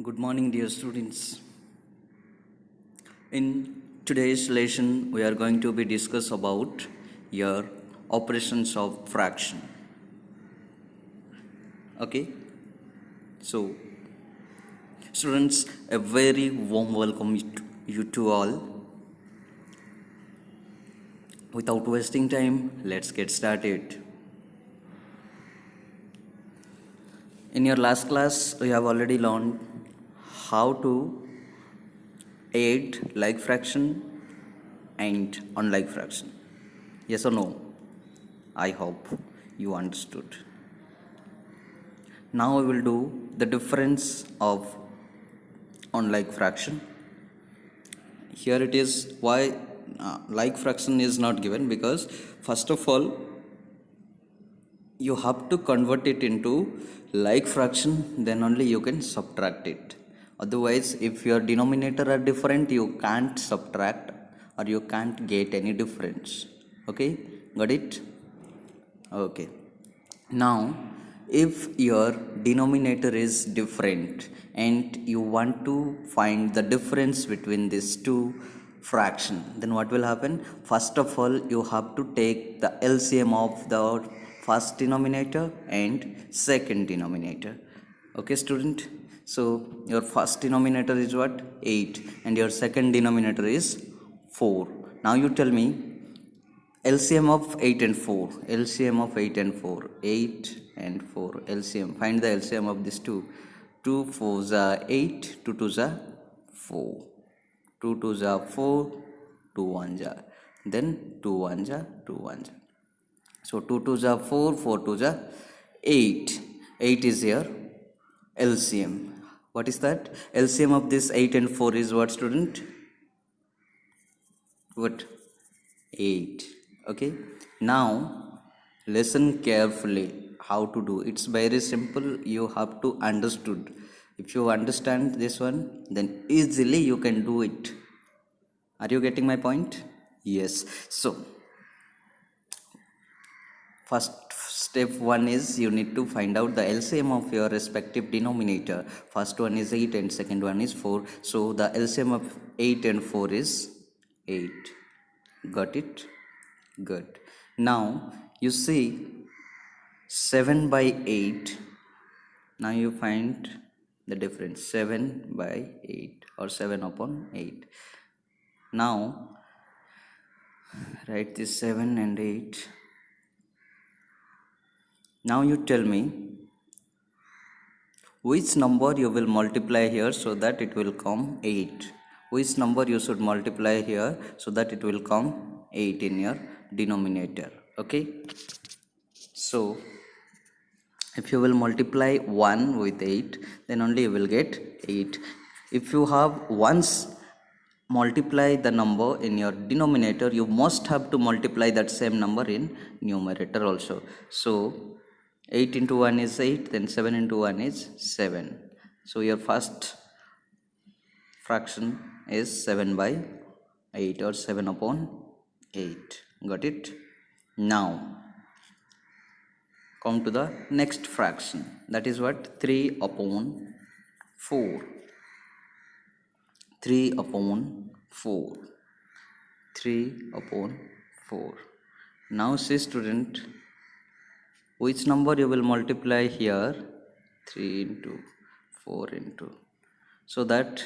Good morning, dear students. In today's lesson, we are going to be discuss about your operations of fraction. Okay, so students, a very warm welcome you to all. Without wasting time, let's get started. In your last class, we have already learned how to add like fraction and unlike fraction. Yes or no? I hope you understood. Now we will do the difference of unlike fraction. Here it is why like fraction is not given, because first of all you have to convert it into like fraction, then only you can subtract it. Otherwise, if your denominator are different, you can't subtract or you can't get any difference. Okay, got it? Okay. Now, if your denominator is different and you want to find the difference between these two fraction, then what will happen? First of all, you have to take the LCM of the first denominator and second denominator. Okay, student? So, your first denominator is what? 8 and your second denominator is 4. Now you tell me LCM of 8 and 4. LCM of 8 and 4. 8 and 4. LCM. Find the LCM of these two. 2 4s are 8. 2 2s are 4. 2 2s are 4. 2 1s are. Then 2 1s are 2 1s are. So 2 2s are 4. 4 2s are 8. 8 is here LCM. What is that? LCM of this 8 and 4 is what, student? What? 8. Okay, now listen carefully how to do. It's very simple. You have to understood. If you understand this one, then easily you can do it. Are you getting my point? Yes. So first step 1 is you need to find out the LCM of your respective denominator. First one is 8 and second one is 4. So the LCM of 8 and 4 is 8. Got it? Good. Now you see 7 by 8. Now you find the difference. 7 by 8 or 7 upon 8. Now write this 7 and 8. Now you tell me which number you will multiply here so that it will come 8. Which number you should multiply here so that it will come 8 in your denominator. Okay, so if you will multiply 1 with 8, then only you will get 8. If you have once multiply the number in your denominator, you must have to multiply that same number in numerator also. So 8 into 1 is 8, then 7 into 1 is 7. So your first fraction is 7 by 8 or 7 upon 8. Got it? Now come to the next fraction. That is what? 3 upon 4. 3 upon 4. 3 upon 4. Now see, student, which number you will multiply here? 3 into 4 into, so that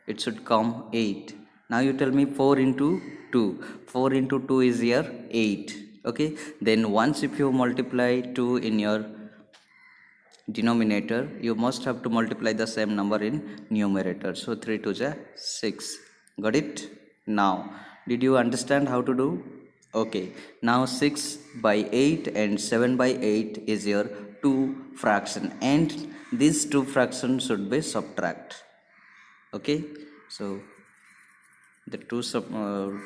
it should come 8. Now you tell me 4 into 2. 4 into 2 is here 8. Okay, then once if you multiply 2 in your denominator, you must have to multiply the same number in numerator. So 3 2 is 6. Got it? Now did you understand how to do? Okay, now 6 by 8 and 7 by 8 is your two fraction, and these two fractions should be subtract. Okay, so the two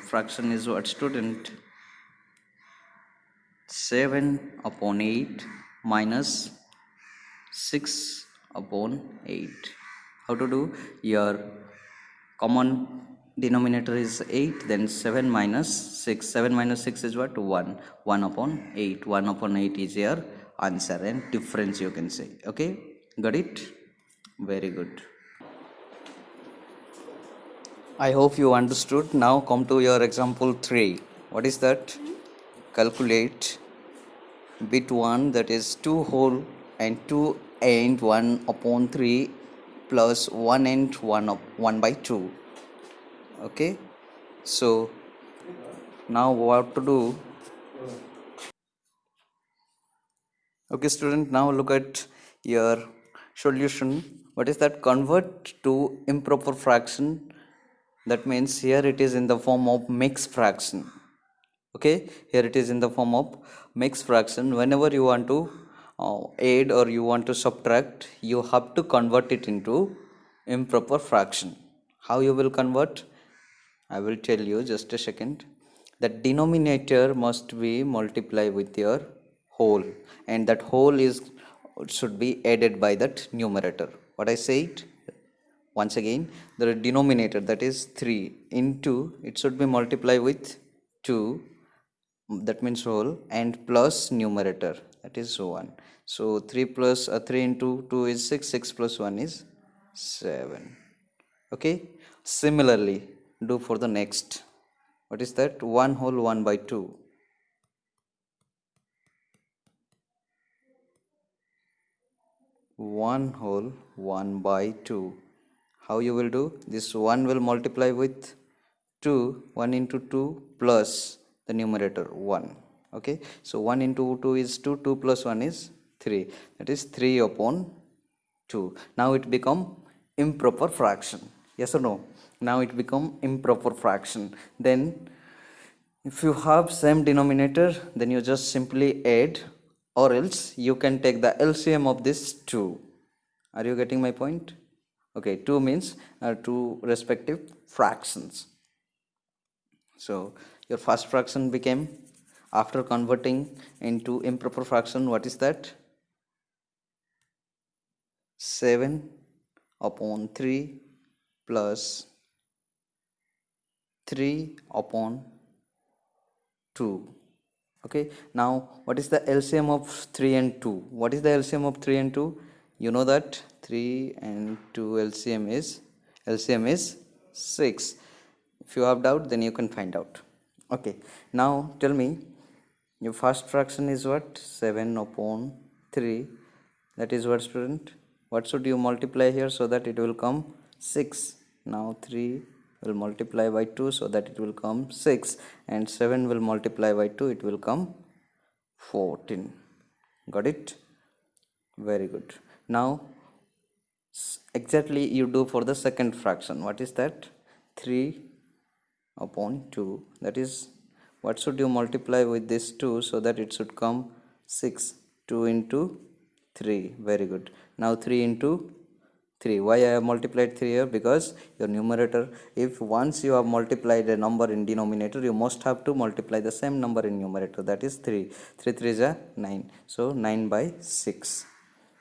fraction is what, student? 7 upon 8 minus 6 upon 8. How to do? Your common denominator is 8, then 7 minus 6. 7 minus 6 is what? 1. 1 upon 8. 1 upon 8 is your answer, and difference you can say. Okay, got it? Very good. I hope you understood. Now come to your example 3. What is that? Calculate bit 1, that is 2 whole and 2 and 1 upon 3 plus 1 and 1 by 2. Okay, so now what to do? Okay student, now look at your solution. What is that? Convert to improper fraction. That means here it is in the form of mixed fraction. Okay, here it is in the form of mixed fraction. Whenever you want to add or you want to subtract, you have to convert it into improper fraction. How you will convert? I will tell you, just a second. The denominator must be multiplied with your whole, and that whole is should be added by that numerator. What I said? Once again, the denominator, that is 3 into, it should be multiplied with 2, that means whole, and plus numerator, that is 1. So 3 plus 3 into 2 is 6, 6 plus 1 is 7. Okay, similarly do for the next. What is that? 1 whole 1 by 2. 1 whole 1 by 2. How you will do? This 1 will multiply with 2, 1 into 2 plus the numerator 1. Okay, so 1 into 2 is 2, 2 plus 1 is 3. That is 3 upon 2. Now it become improper fraction. Yes or no? Now it become improper fraction. Then if you have same denominator, then you just simply add, or else you can take the LCM of this 2. Are you getting my point? Okay, 2 means 2 respective fractions. So your first fraction became, after converting into improper fraction, what is that? 7 upon 3 plus 3 upon 2. Okay, now what is the LCM of 3 and 2? What is the LCM of 3 and 2? You know that 3 and 2 LCM is 6. If you have doubt, then you can find out. Okay, now tell me, your first fraction is what? 7 upon 3. That is what, student? What should you multiply here so that it will come 6? Now 3 will multiply by 2 so that it will come 6, and 7 will multiply by 2, it will come 14. Got it? Very good. Now exactly you do for the second fraction. What is that? 3 upon 2. That is, what should you multiply with this 2 so that it should come 6? 2 into 3. Very good. Now 3 into 3. Why I have multiplied 3 here? Because your numerator, if once you have multiplied a number in denominator, you must have to multiply the same number in numerator, that is 3. 3 3 is 9. So 9 by 6.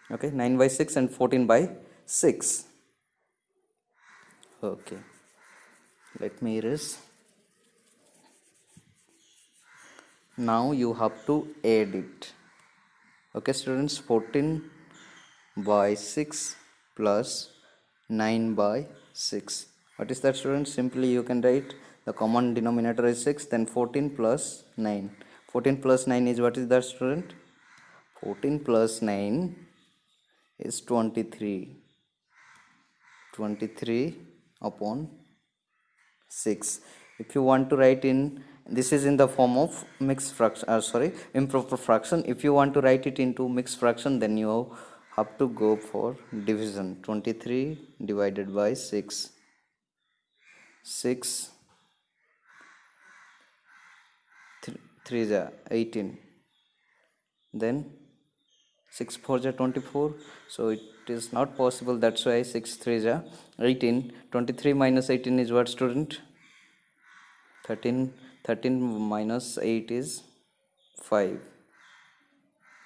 Okay, 9 by 6 and 14 by 6. Okay, let me erase. Now you have to add it. Okay students, 14 by 6 plus 9 by 6. What is that, students? Simply you can write the common denominator is 6, then 14 plus 9. 14 plus 9 is, what is that, student? 14 plus 9 is 23. 23 upon 6. If you want to write in, this is in the form of mixed fraction, improper fraction. If you want to write it into mixed fraction, then you have to go for division. 23 divided by 6. 6 3 is 18. Then 6 4 is 24. So it is not possible. That's why 6 3 is 18. 23 minus 18 is what, student? 13. 13 minus 8 is 5.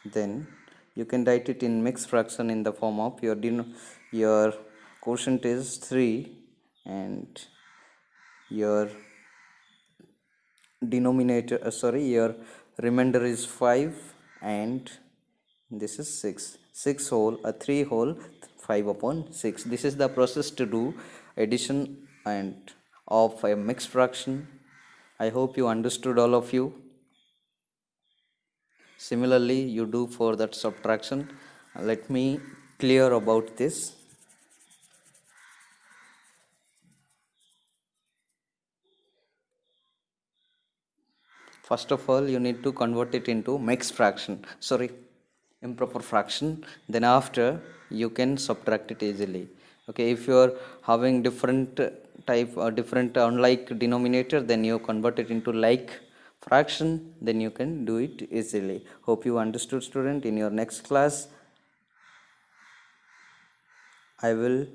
Then you can write it in mixed fraction in the form of your quotient is 3 and your denominator your remainder is 5 and this is 6. 6 whole 3 whole 5 upon 6. This is the process to do addition and of a mixed fraction. I hope you understood, all of you. Similarly, you do for that subtraction. Let me clear about this. First of all, you need to convert it into mixed fraction, sorry, improper fraction. Then after, you can subtract it easily. Okay, if you are having different type or different unlike denominator, then you convert it into like fraction, then you can do it easily. Hope you understood, student. In your next class, I will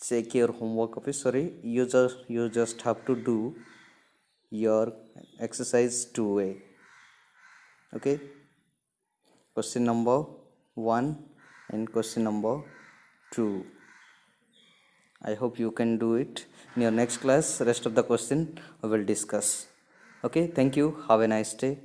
check your homework. Okay, sorry, you just have to do your exercise 2a. Okay, question number 1 and question number 2. I hope you can do it. In your next class, rest of the question we will discuss. Okay, thank you. Have a nice day.